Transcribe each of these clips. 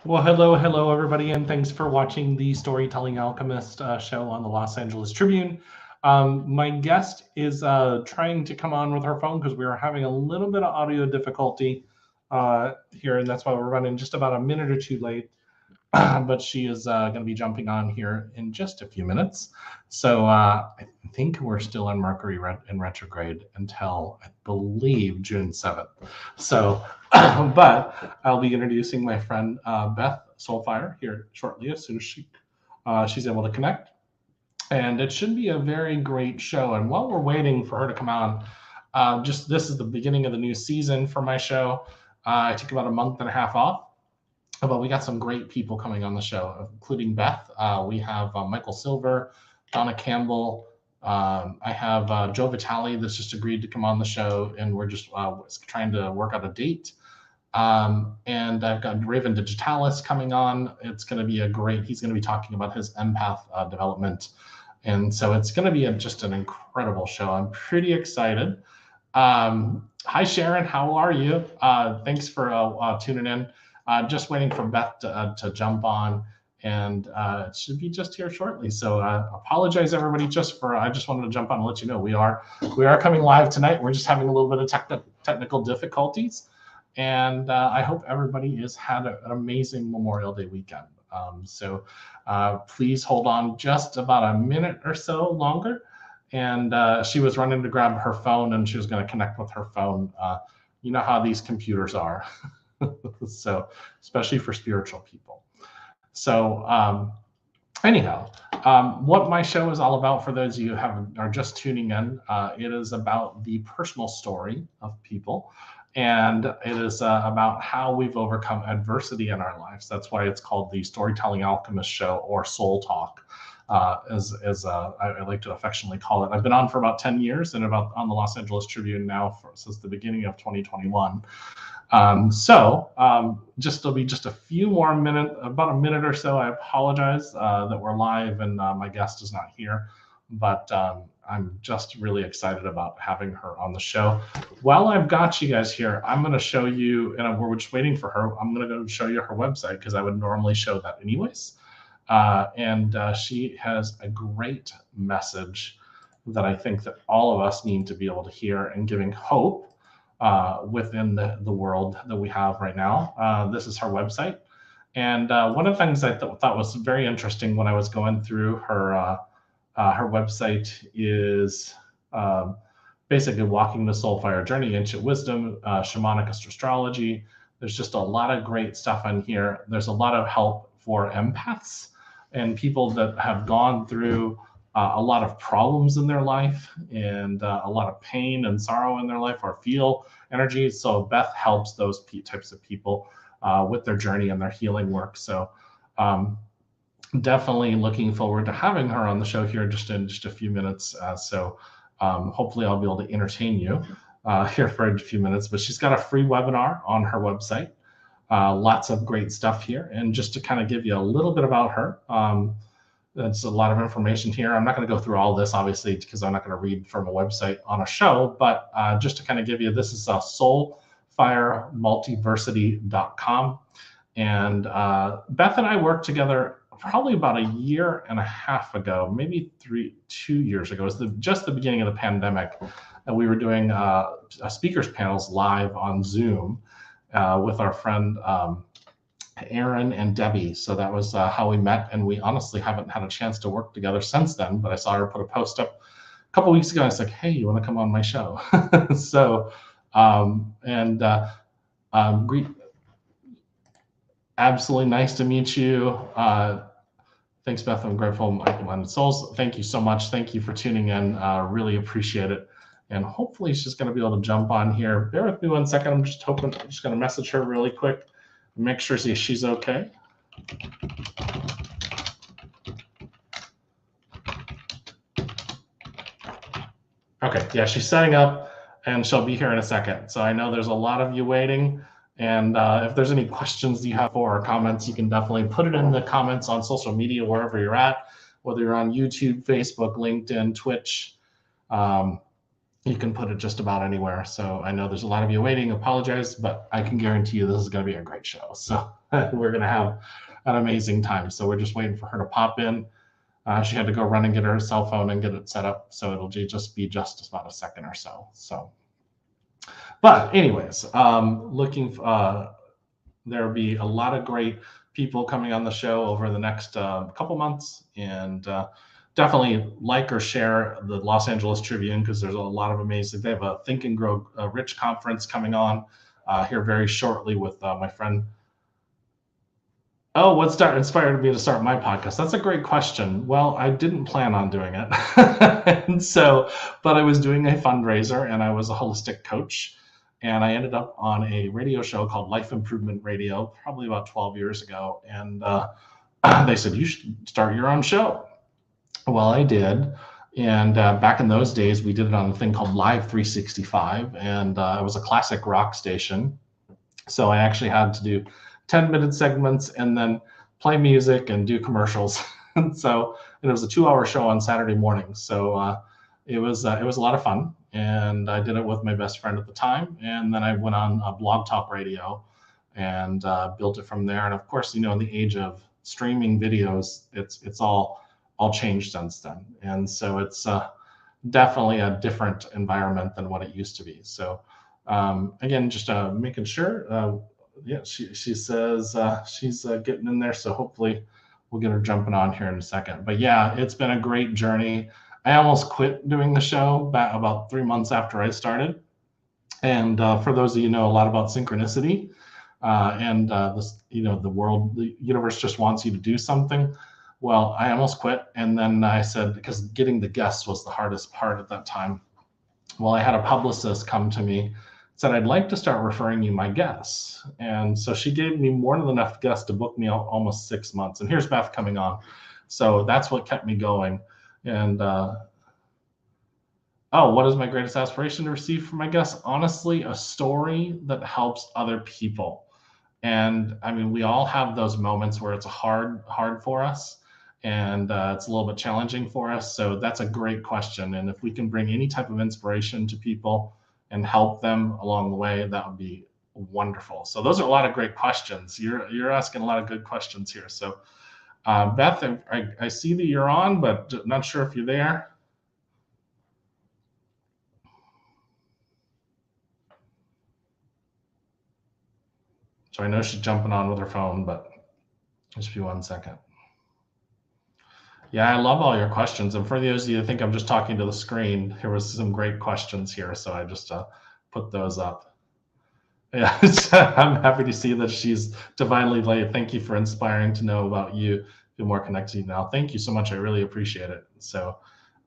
Well, hello, everybody, and thanks for watching the Storytelling Alchemist show on the Los Angeles Tribune. My guest is trying to come on with her phone because we are having a little bit of audio difficulty here, and that's why we're running just about a minute or two late. But she is going to be jumping on here in just a few minutes. So I think we're still in Mercury in retrograde until, I believe, June 7th. So, but I'll be introducing my friend Beth SoulFire here shortly, as soon as she's able to connect. And it should be a very great show. And while we're waiting for her to come on, this is the beginning of the new season for my show. I took about a month and a half off. But we got some great people coming on the show, including Beth. We have Michael Silver, Donna Campbell. I have Joe Vitale that's just agreed to come on the show, and we're just trying to work out a date. And I've got Raven Digitalis coming on. It's going to be he's going to be talking about his empath development. And so it's going to be just an incredible show. I'm pretty excited. Hi, Sharon. How are you? Thanks for tuning in. Just waiting for Beth to jump on, and it should be just here shortly. So apologize, everybody. I just wanted to jump on and let you know we are coming live tonight. We're just having a little bit of technical difficulties, and I hope everybody has had an amazing Memorial Day weekend. So please hold on just about a minute or so longer. And she was running to grab her phone, and she was going to connect with her phone. You know how these computers are. So, especially for spiritual people. So, anyhow, what my show is all about, for those of you who are just tuning in, it is about the personal story of people, and it is about how we've overcome adversity in our lives. That's why it's called the Storytelling Alchemist Show, or Soul Talk, as I like to affectionately call it. I've been on for about 10 years and on the Los Angeles Tribune now since the beginning of 2021. Just there'll be just a few more minutes, about a minute or so. I apologize that we're live and my guest is not here, but I'm just really excited about having her on the show. While I've got you guys here, I'm going to show you, and we're just waiting for her. I'm going to go show you her website because I would normally show that anyways. She has a great message that I think that all of us need to be able to hear, and giving hope within the world that we have right now. This is her website. And one of the things I thought was very interesting when I was going through her website is basically walking the soulfire journey, ancient wisdom, shamanic astrology. There's just a lot of great stuff in here. There's a lot of help for empaths and people that have gone through a lot of problems in their life, and a lot of pain and sorrow in their life, or feel energy. So Beth helps those types of people with their journey and their healing work. So definitely looking forward to having her on the show here in just a few minutes. Hopefully I'll be able to entertain you here for a few minutes. But she's got a free webinar on her website. Lots of great stuff here. And just to kind of give you a little bit about her, that's a lot of information here. I'm not going to go through all this, obviously, because I'm not going to read from a website on a show, but just to kind of give you, this is soulfiremultiversity.com. And Beth and I worked together probably about a year and a half ago, maybe 2 years ago. It was just the beginning of the pandemic. And we were doing speakers panels live on Zoom with our friend Aaron and Debbie. So that was how we met, and we honestly haven't had a chance to work together since then, but I saw her put a post up a couple weeks ago. I was like, hey, you want to come on my show? So absolutely nice to meet you. Thanks, Beth. I'm grateful. Michael and Souls, thank you so much. Thank you for tuning in. Really appreciate it. And hopefully she's going to be able to jump on here. Bear with me 1 second. I'm just going to message her really quick. Make sure she's okay. Okay, yeah, she's setting up, and she'll be here in a second. So I know there's a lot of you waiting, and if there's any questions you have or comments, you can definitely put it in the comments on social media, wherever you're at, whether you're on YouTube, Facebook, LinkedIn, Twitch, you can put it just about anywhere. So I know there's a lot of you waiting, apologize, but I can guarantee you this is going to be a great show. So we're going to have an amazing time. So we're just waiting for her to pop in. She had to go run and get her cell phone and get it set up. So it'll just be just about a second or so. But anyways, there'll be a lot of great people coming on the show over the next couple months, and definitely like or share the Los Angeles Tribune, because there's a lot of amazing. They have a Think and Grow Rich conference coming on here very shortly with my friend. Oh, what inspired me to start my podcast? That's a great question. Well, I didn't plan on doing it, but I was doing a fundraiser and I was a holistic coach. And I ended up on a radio show called Life Improvement Radio, probably about 12 years ago. And they said, you should start your own show. Well, I did. And back in those days, we did it on a thing called Live 365. And it was a classic rock station. So I actually had to do 10-minute segments and then play music and do commercials. And it was a 2-hour show on Saturday morning. So it was a lot of fun. And I did it with my best friend at the time. And then I went on Blog Talk Radio and built it from there. And of course, in the age of streaming videos, it's all changed since then. And so it's definitely a different environment than what it used to be. So again, just making sure. Yeah, she says she's getting in there. So hopefully we'll get her jumping on here in a second. But yeah, it's been a great journey. I almost quit doing the show back about 3 months after I started. And for those of you who know a lot about synchronicity and the universe just wants you to do something. Well, I almost quit. And then I said, because getting the guests was the hardest part at that time. Well, I had a publicist come to me, said, I'd like to start referring you my guests. And so she gave me more than enough guests to book me almost 6 months. And here's Beth coming on. So that's what kept me going. And what is my greatest aspiration to receive from my guests? Honestly, a story that helps other people. And I mean, we all have those moments where it's hard for us, and it's a little bit challenging for us. So that's a great question. And if we can bring any type of inspiration to people and help them along the way, that would be wonderful. So those are a lot of great questions. You're asking a lot of good questions here. So Beth, I see that you're on, but not sure if you're there. So I know she's jumping on with her phone, but just be 1 second. Yeah, I love all your questions. And for those of you who think I'm just talking to the screen, here was some great questions here. So I just put those up. Yeah, I'm happy to see that she's divinely late. Thank you for inspiring to know about you. Feel more connected to you now. Thank you so much. I really appreciate it. So,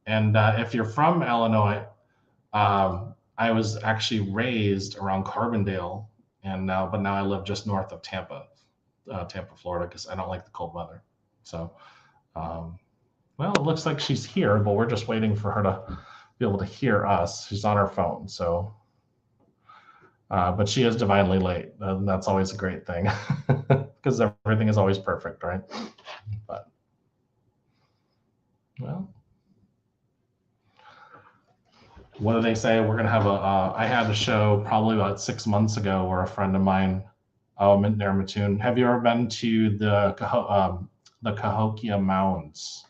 and if you're from Illinois, I was actually raised around Carbondale, but now I live just north of Tampa, Florida, because I don't like the cold weather. So, well, it looks like she's here, but we're just waiting for her to be able to hear us. She's on her phone, so. But she is divinely late, and that's always a great thing, because everything is always perfect, right? But, well, what do they say? We're going to have I had a show probably about 6 months ago where a friend of mine, near Mattoon. Have you ever been to the Cahokia Mounds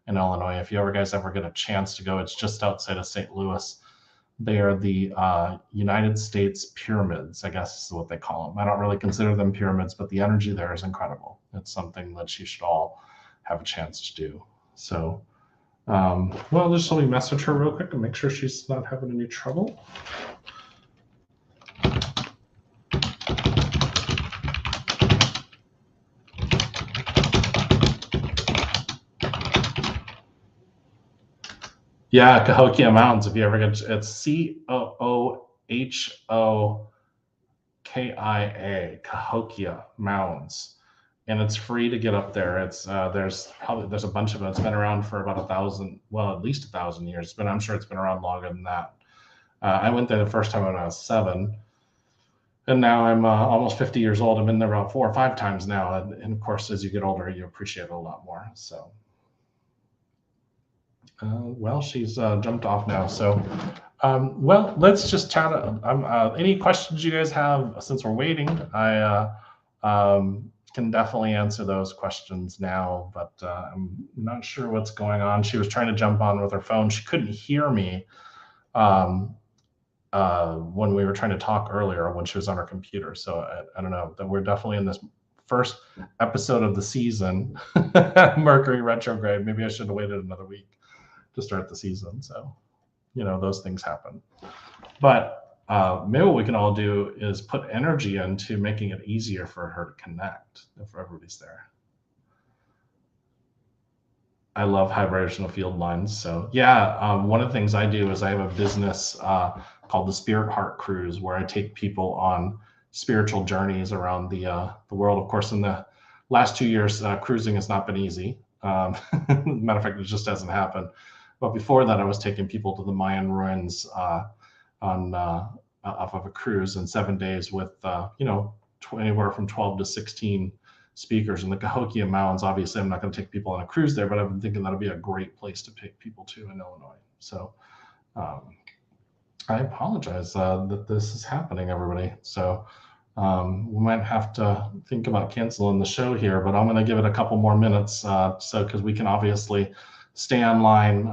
in Illinois? If you guys ever get a chance to go, it's just outside of St. Louis. They are the United States pyramids, I guess is what they call them. I don't really consider them pyramids, but the energy there is incredible. It's something that you should all have a chance to do. So, well, just let me message her real quick and make sure she's not having any trouble. Yeah, Cahokia Mountains. If you ever get, it's Coohokia, Cahokia Mounds, and it's free to get up there. It's there's a bunch of it. It's been around for about 1,000, well, at least 1,000 years. But I'm sure it's been around longer than that. I went there the first time when I was 7, and now I'm almost 50 years old. I've been there about 4 or 5 times now, and of course, as you get older, you appreciate it a lot more. So. Well, she's jumped off now. So Well, let's just chat. Any questions you guys have since we're waiting? I can definitely answer those questions now, but I'm not sure what's going on. She was trying to jump on with her phone. She couldn't hear me um, when we were trying to talk earlier when she was on her computer. So I don't know. That we're definitely in this first episode of the season, Mercury retrograde. Maybe I should have waited another week to start the season. So, those things happen. But maybe what we can all do is put energy into making it easier for her to connect if everybody's there. I love vibrational field lines. So yeah, one of the things I do is I have a business called the Spirit Heart Cruise, where I take people on spiritual journeys around the world. Of course, in the last 2 years, cruising has not been easy. Matter of fact, it just hasn't happened. But before that, I was taking people to the Mayan ruins on off of a cruise in 7 days with anywhere from 12 to 16 speakers in the Cahokia Mountains. Obviously, I'm not going to take people on a cruise there, but I've been thinking that'll be a great place to take people to in Illinois. So I apologize that this is happening, everybody. So we might have to think about canceling the show here, but I'm going to give it a couple more minutes because we can obviously stay online.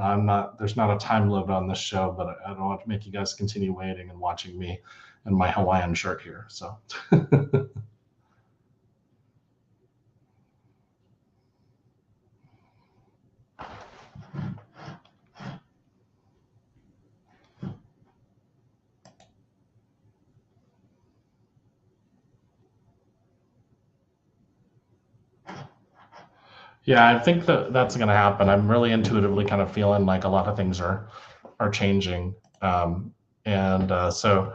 There's not a time limit on this show, but I don't want to make you guys continue waiting and watching me in my Hawaiian shirt here. So. Yeah, I think that's going to happen. I'm really intuitively kind of feeling like a lot of things are changing, and so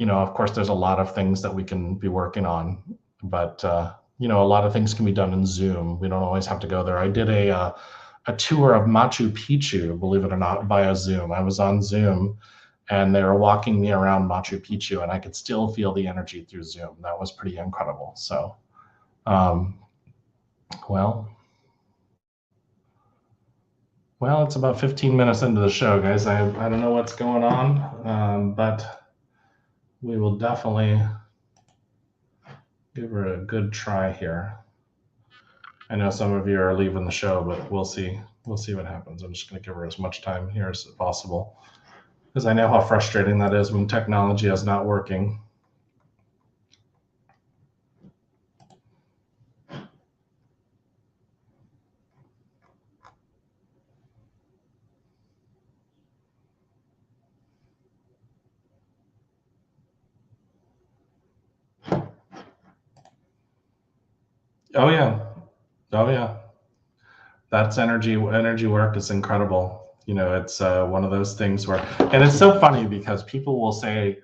of course, there's a lot of things that we can be working on, but a lot of things can be done in Zoom. We don't always have to go there. I did a tour of Machu Picchu, believe it or not, via Zoom. I was on Zoom, and they were walking me around Machu Picchu, and I could still feel the energy through Zoom. That was pretty incredible. So, well. Well, it's about 15 minutes into the show, guys. I don't know what's going on, but we will definitely give her a good try here. I know some of you are leaving the show, but we'll see. We'll see what happens. I'm just going to give her as much time here as possible, because I know how frustrating that is when technology is not working. Oh yeah. Oh yeah. That's energy work is incredible. It's one of those things where, and it's so funny because people will say,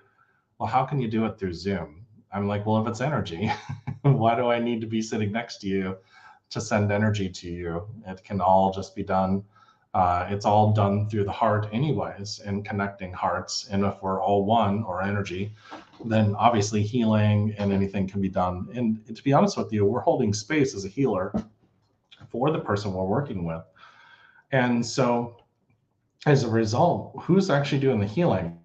well, how can you do it through Zoom? I'm like, well, if it's energy, why do I need to be sitting next to you to send energy to you? It can all just be done. It's all done through the heart anyways, and connecting hearts. And if we're all one, or energy, then obviously healing and anything can be done. And to be honest with you, we're holding space as a healer for the person we're working with. And so as a result, who's actually doing the healing?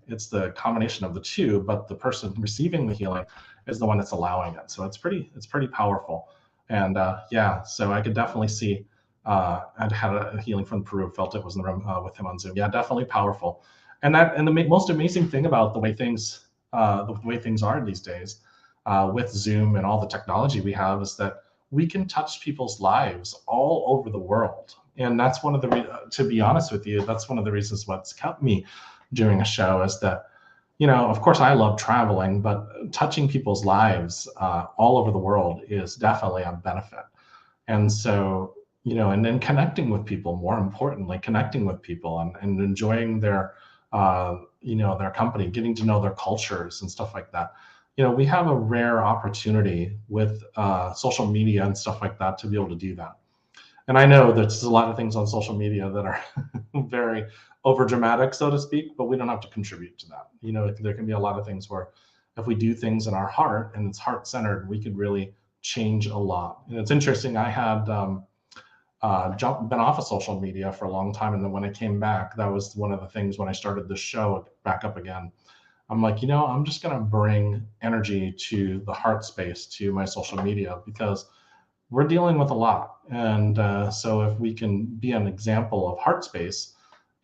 It's the combination of the two, but the person receiving the healing is the one that's allowing it. So it's pretty powerful. And so I could definitely see I'd had a healing from Peru, felt it was in the room with him on Zoom. Yeah, definitely powerful. And the most amazing thing about the way things are these days with Zoom and all the technology we have is that we can touch people's lives all over the world. And that's one of to be honest with you, that's one of the reasons what's kept me doing a show is that, of course I love traveling, but touching people's lives all over the world is definitely a benefit. And so, and then connecting with people, more importantly, connecting with people and enjoying their, their company, getting to know their cultures and stuff like that. We have a rare opportunity with social media and stuff like that to be able to do that. And I know there's a lot of things on social media that are very over dramatic, so to speak, but we don't have to contribute to that. There can be a lot of things where if we do things in our heart and it's heart centered, we could really change a lot. And it's interesting. I had been off of social media for a long time. And then when I came back, that was one of the things when I started the show back up again. I'm like, I'm just going to bring energy to the heart space, to my social media, because we're dealing with a lot. And so if we can be an example of heart space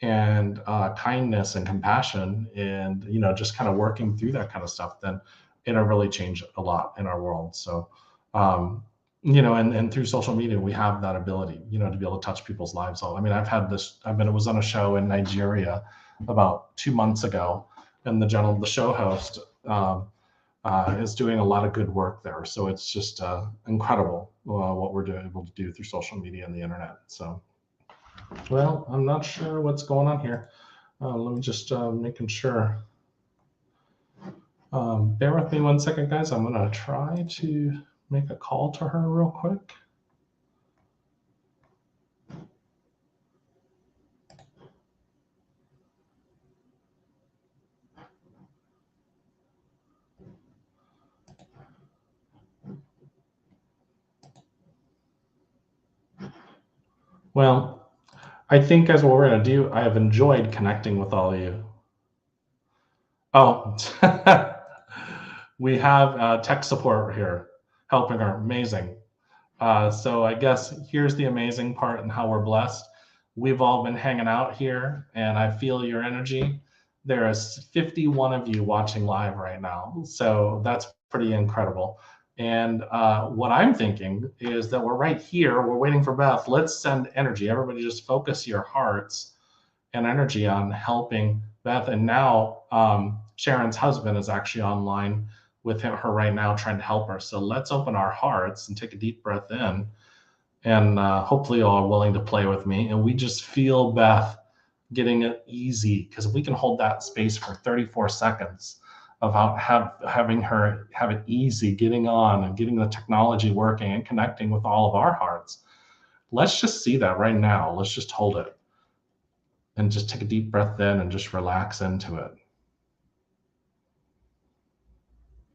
and kindness and compassion and, just kind of working through that kind of stuff, then it'll really change a lot in our world. So, and through social media, we have that ability, to be able to touch people's lives. I mean, I was on a show in Nigeria about 2 months ago, and the show host is doing a lot of good work there. So it's just incredible what we're able to do through social media and the internet. So, well, I'm not sure what's going on here. Let me just making sure. Bear with me 1 second, guys. I'm going to try to make a call to her real quick. Well, I think, guys, what we're going to do, I have enjoyed connecting with all of you. Oh, we have tech support here helping her. Amazing. So I guess here's the amazing part and how we're blessed. We've all been hanging out here, and I feel your energy. There is 51 of you watching live right now. So that's pretty incredible. And what I'm thinking is that we're right here. We're waiting for Beth. Let's send energy. Everybody just focus your hearts and energy on helping Beth. And now Sharon's husband is actually online with her right now, trying to help her. So let's open our hearts and take a deep breath in. And hopefully you all are willing to play with me. And we just feel Beth getting it easy, because if we can hold that space for 34 seconds of having her have it easy, getting on and getting the technology working and connecting with all of our hearts. Let's just see that right now. Let's just hold it and just take a deep breath in and just relax into it.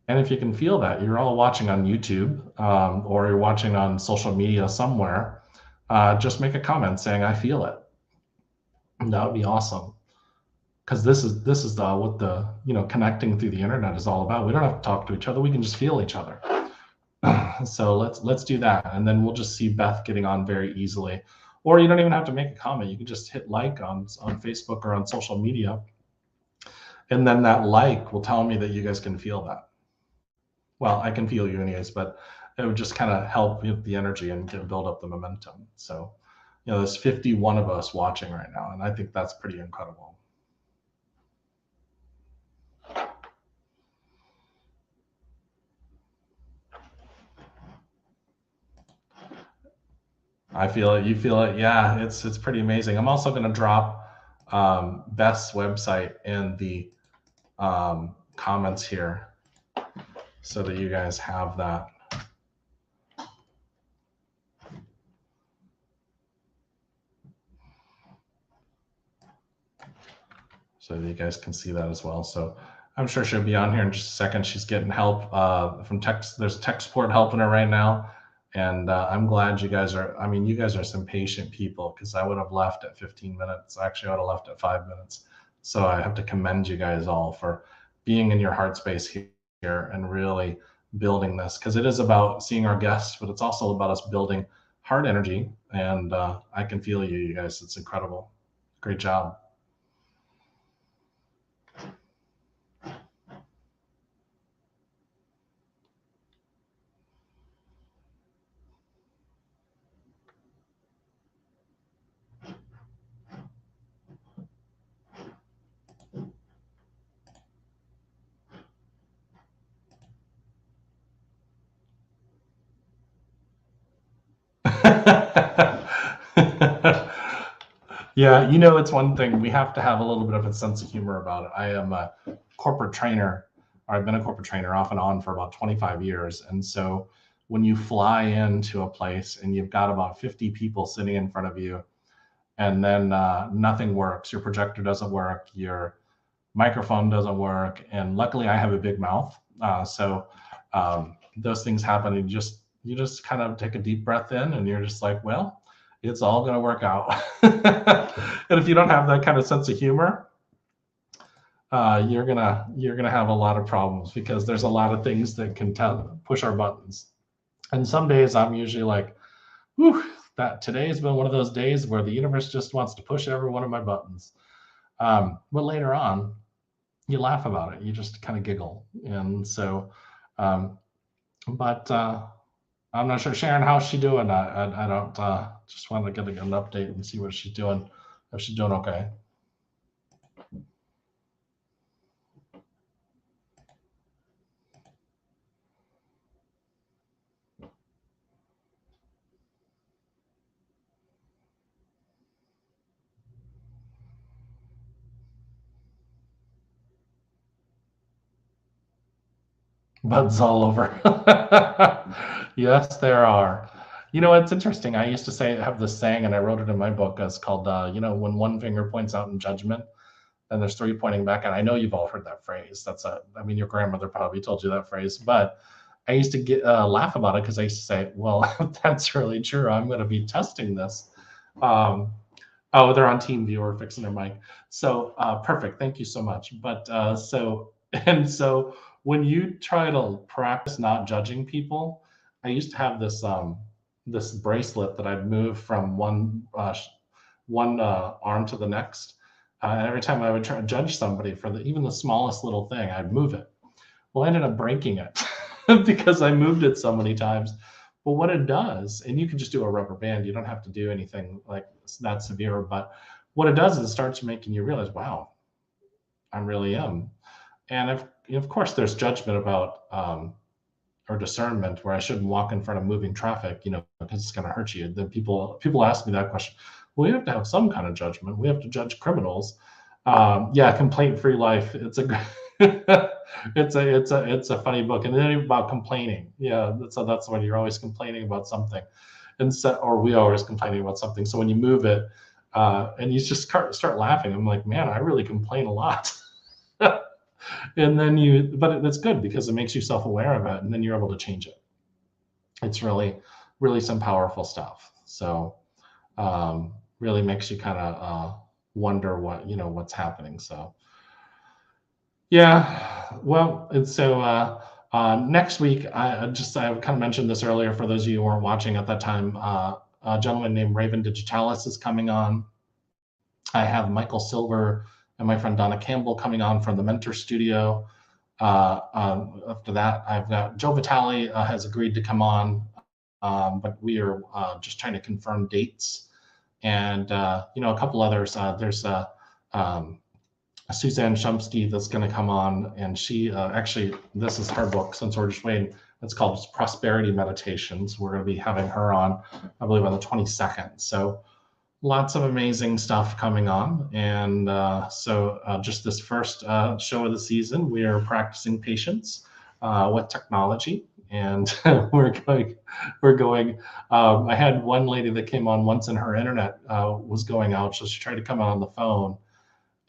And if you can feel that, you're all watching on YouTube or you're watching on social media somewhere, just make a comment saying, I feel it. And that would be awesome. Because this is what the connecting through the internet is all about. We don't have to talk to each other. We can just feel each other. So let's do that. And then we'll just see Beth getting on very easily. Or you don't even have to make a comment. You can just hit like on Facebook or on social media. And then that like will tell me that you guys can feel that. Well, I can feel you anyways, but it would just kind of help with the energy and build up the momentum. So, there's 51 of us watching right now, and I think that's pretty incredible. I feel it. You feel it. Yeah, it's pretty amazing. I'm also going to drop Beth's website in the comments here so that you guys have that. So you guys can see that as well. So I'm sure she'll be on here in just a second. She's getting help from tech. There's tech support helping her right now. And I'm glad you guys are, you guys are some patient people, because I would have left at 15 minutes. Actually, I would have left at 5 minutes. So I have to commend you guys all for being in your heart space here and really building this, because it is about seeing our guests, but it's also about us building heart energy. And I can feel you guys. It's incredible. Great job. Yeah, it's one thing. We have to have a little bit of a sense of humor about it. I am a corporate trainer, or I've been a corporate trainer off and on for about 25 years. And so when you fly into a place and you've got about 50 people sitting in front of you, and then nothing works, your projector doesn't work, your microphone doesn't work, and luckily I have a big mouth. So those things happen, and you just kind of take a deep breath in, and you're just like, well, It's all going to work out. And if you don't have that kind of sense of humor, you're gonna have a lot of problems, because there's a lot of things that can push our buttons. And some days I'm usually like, whew, that today has been one of those days where the universe just wants to push every one of my buttons. But later on, you laugh about it. You just kind of giggle. And so, but I'm not sure, Sharon, how's she doing? I don't, just want to get an update and see what she's doing. If she's doing okay. Buds all over. Yes, there are. You know, it's interesting. I used to have this saying, and I wrote it in my book. It's called, when one finger points out in judgment, and there's three pointing back. And I know you've all heard that phrase. Your grandmother probably told you that phrase. But I used to laugh about it, because I used to say, well, if that's really true, I'm going to be testing this. Oh, they're on Team Viewer fixing their mic. So perfect. Thank you so much. But so when you try to practice not judging people, I used to have this bracelet that I'd move from one arm to the next. And every time I would try to judge somebody for even the smallest little thing, I'd move it. Well, I ended up breaking it because I moved it so many times. But what it does, and you can just do a rubber band, you don't have to do anything like that severe, but what it does is it starts making you realize, wow, I really am. And of course, there's judgment about or discernment, where I shouldn't walk in front of moving traffic, because it's going to hurt you. Then people ask me that question. Well, we have to have some kind of judgment. We have to judge criminals. Yeah, Complaint-Free Life. It's a it's a funny book. And then about complaining. Yeah, that's when you're always complaining about something, or we always complaining about something. So when you move it, and you just start laughing, I'm like, man, I really complain a lot. And then but it's good, because it makes you self-aware of it, and then you're able to change it. It's really, really some powerful stuff. So really makes you kind of wonder what's happening. So yeah, well, and so next week, I kind of mentioned this earlier for those of you who weren't watching at that time. A gentleman named Raven Digitalis is coming on. I have Michael Silver and my friend Donna Campbell coming on from the Mentor Studio. After that, I've got Joe Vitale has agreed to come on, but we are just trying to confirm dates. And a couple others. There's Suzanne Shumsky that's going to come on, and she actually, this is her book, since we're just waiting. It's called Prosperity Meditations. We're going to be having her on, I believe, on the 22nd. So lots of amazing stuff coming on. And so just this first show of the season, we are practicing patience with technology. And we're going. I had one lady that came on once, and her internet was going out, so she tried to come out on the phone,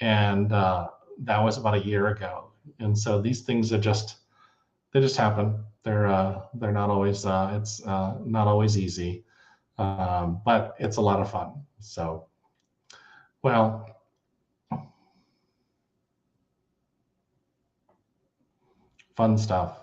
and that was about a year ago. And so these things they just happen. They're not always it's not always easy, but it's a lot of fun. So, well, fun stuff.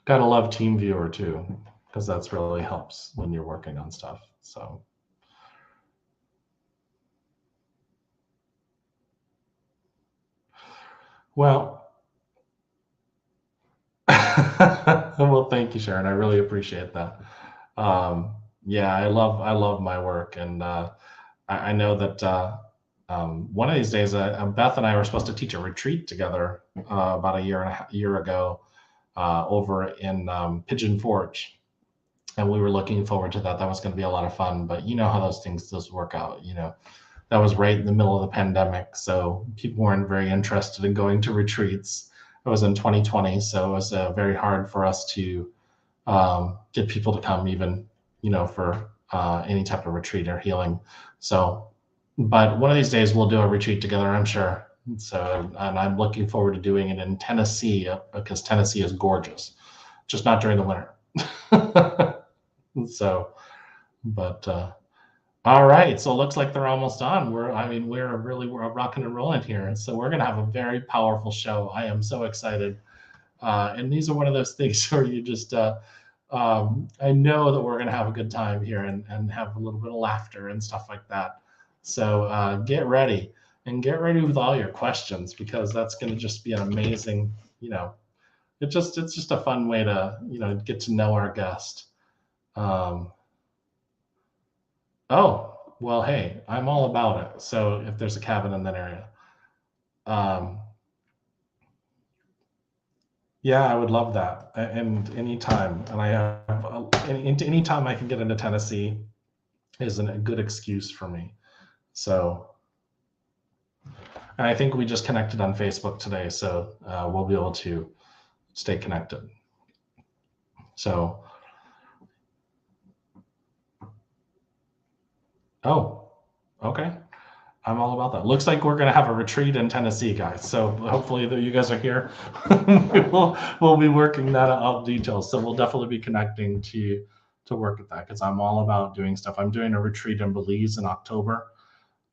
Gotta love TeamViewer too, because that's really helps when you're working on stuff. So, well, well, thank you, Sharon. I really appreciate that. Yeah, I love my work, and I know that one of these days, Beth and I were supposed to teach a retreat together about a year ago over in Pigeon Forge, and we were looking forward to that. That was going to be a lot of fun, but you know how those things just work out. That was right in the middle of the pandemic, so people weren't very interested in going to retreats. it was in 2020, so it was very hard for us to get people to come, even for any type of retreat or healing. So, but one of these days we'll do a retreat together, I'm sure. So, and I'm looking forward to doing it in Tennessee, because Tennessee is gorgeous, just not during the winter. So, but all right, so it looks like they're almost on. We're rocking and rolling here, and so we're gonna have a very powerful show. I am so excited, and these are one of those things where you just I know that we're gonna have a good time here and have a little bit of laughter and stuff like that. So get ready, and get ready with all your questions, because that's gonna just be an amazing, it's just a fun way to get to know our guest. Oh, well, hey, I'm all about it. So if there's a cabin in that area, um, yeah, I would love that. And anytime, and I have anytime I can get into Tennessee is a good excuse for me. So, and I think we just connected on Facebook today, so we'll be able to stay connected. So, oh, okay. I'm all about that. Looks like we're going to have a retreat in Tennessee, guys. So hopefully you guys are here. we'll be working that out details. So we'll definitely be connecting to work with that, because I'm all about doing stuff. I'm doing a retreat in Belize in October,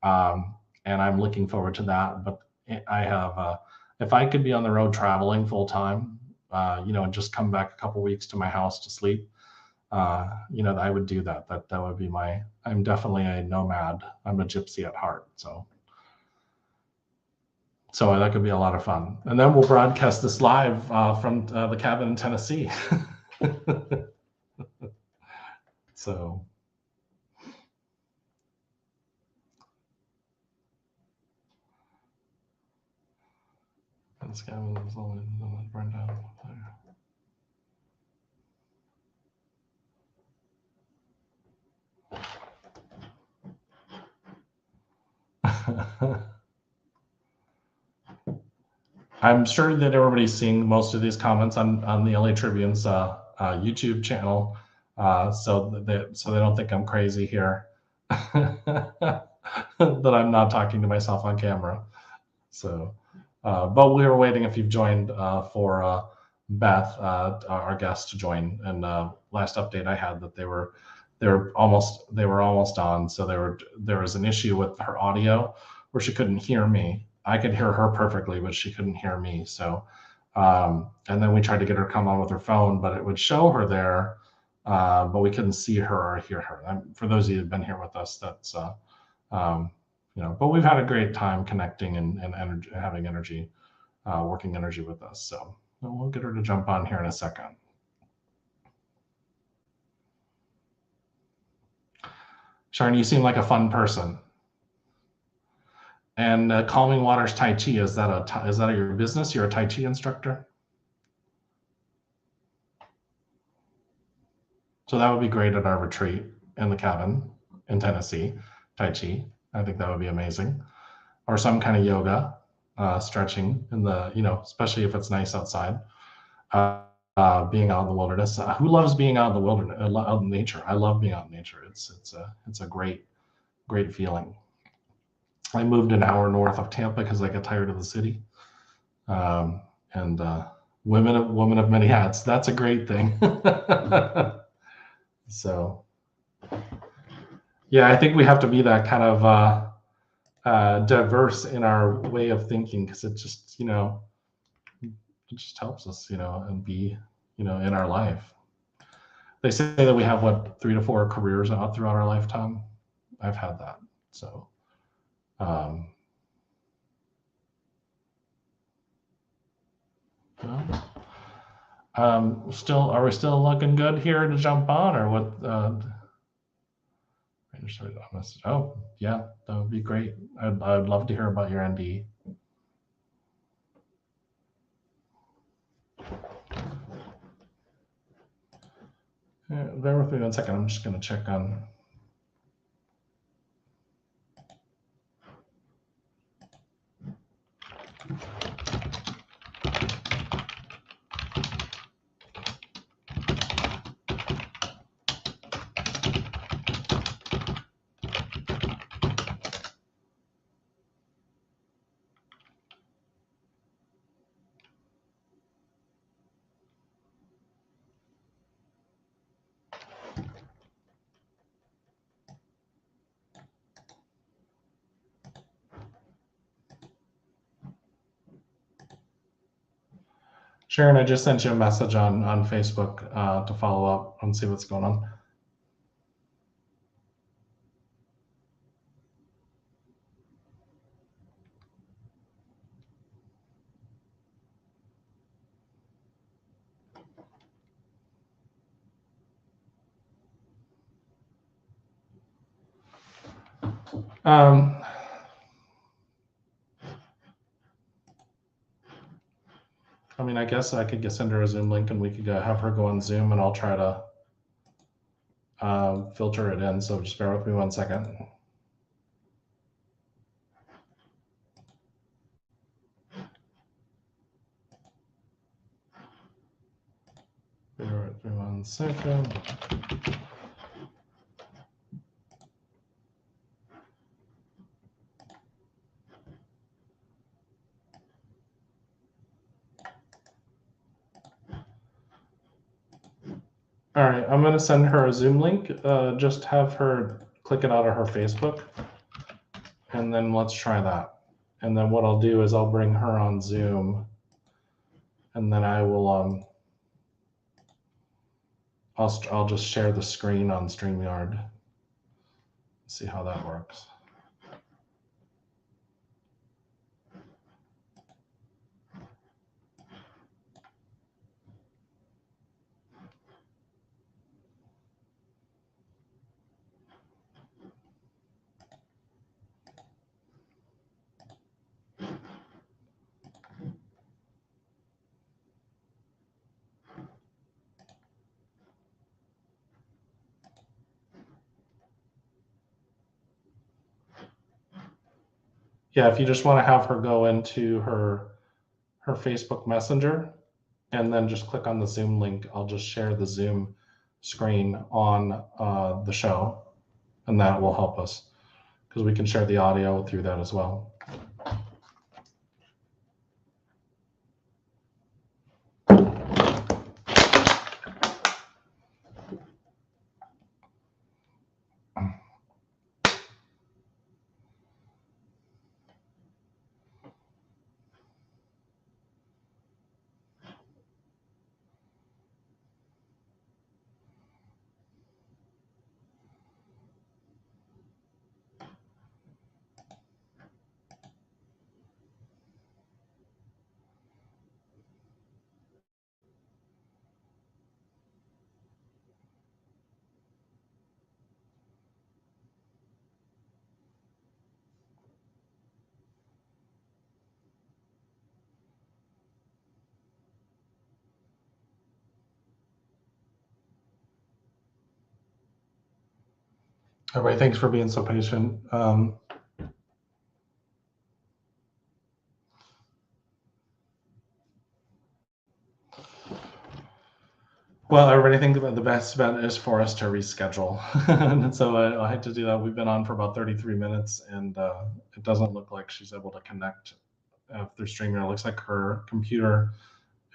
and I'm looking forward to that. But I have, if I could be on the road traveling full time, and just come back a couple weeks to my house to sleep, I would do that. That would be I'm definitely a nomad. I'm a gypsy at heart. So that could be a lot of fun. And then we'll broadcast this live from the cabin in Tennessee. So. This cabin is only burned down. I'm sure that everybody's seeing most of these comments on the LA Tribune's YouTube channel, so they don't think I'm crazy here, that I'm not talking to myself on camera. So, but we were waiting if you've joined for Beth, our guest, to join. And last update I had that they were almost on. So there was an issue with her audio where she couldn't hear me. I could hear her perfectly, but she couldn't hear me. So, and then we tried to get her to come on with her phone, but it would show her there, but we couldn't see her or hear her. For those of you who've been here with us, that's but we've had a great time connecting and energy, having energy, working energy with us. So we'll get her to jump on here in a second. Sharon, you seem like a fun person. And Calming Waters Tai Chi, is that your business? You're a Tai Chi instructor? So that would be great at our retreat in the cabin in Tennessee, Tai Chi. I think that would be amazing. Or some kind of yoga, stretching in the, especially if it's nice outside, being out in the wilderness. Who loves being out in the wilderness, out in nature? I love being out in nature. It's a great feeling. I moved an hour north of Tampa because I got tired of the city. And women of many hats. That's a great thing. So, yeah, I think we have to be that kind of diverse in our way of thinking, because it just, it just helps us, and be, in our life. They say that we have 3 to 4 careers out throughout our lifetime. I've had that. So, are we still looking good here to jump on, or what? Oh, yeah, that would be great. I'd love to hear about your ND. Bear with me 1 second. I'm just going to check on. Sharon, I just sent you a message on Facebook to follow up and see what's going on. I mean, I guess I could send her a Zoom link and we could have her go on Zoom, and I'll try to filter it in. So just bear with me 1 second. Bear with me 1 second. All right, I'm going to send her a Zoom link. Just have her click it out of her Facebook, and then let's try that. And then what I'll do is I'll bring her on Zoom, and then I will I'll just share the screen on StreamYard. See how that works. Yeah, if you just want to have her go into her Facebook Messenger and then just click on the Zoom link, I'll just share the Zoom screen on the show, and that will help us because we can share the audio through that as well. Everybody, thanks for being so patient. Well, everybody, I think the best bet is for us to reschedule. And so I had to do that. We've been on for about 33 minutes, and it doesn't look like she's able to connect through StreamYard. It looks like her computer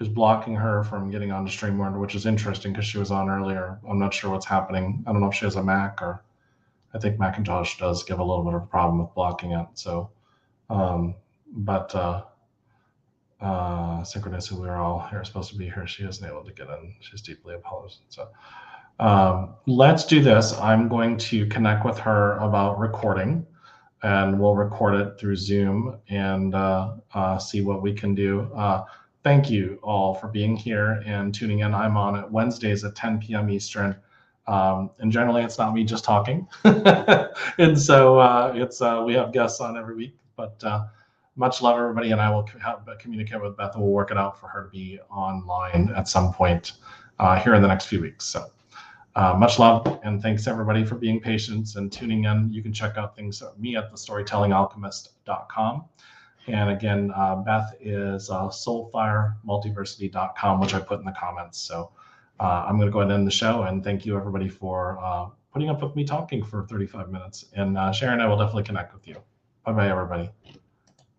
is blocking her from getting onto StreamYard, which is interesting because she was on earlier. I'm not sure what's happening. I don't know if she has a Mac, or I think Macintosh does give a little bit of a problem with blocking it. So, synchronicity, we were all here supposed to be here. She isn't able to get in. She's deeply apologized. So let's do this. I'm going to connect with her about recording, and we'll record it through Zoom and see what we can do. Thank you all for being here and tuning in. I'm on at Wednesdays at 10 p.m. Eastern. And generally it's not me just talking. And so we have guests on every week, but much love, everybody, and I will communicate with Beth, and we'll work it out for her to be online at some point here in the next few weeks. So much love, and thanks everybody for being patient and tuning in. You can check out things at me at thestorytellingalchemist.com. And again, Beth is soulfiremultiversity.com, which I put in the comments. So I'm going to go ahead and end the show, and thank you everybody for putting up with me talking for 35 minutes. And Sharon, I will definitely connect with you. Bye-bye, everybody.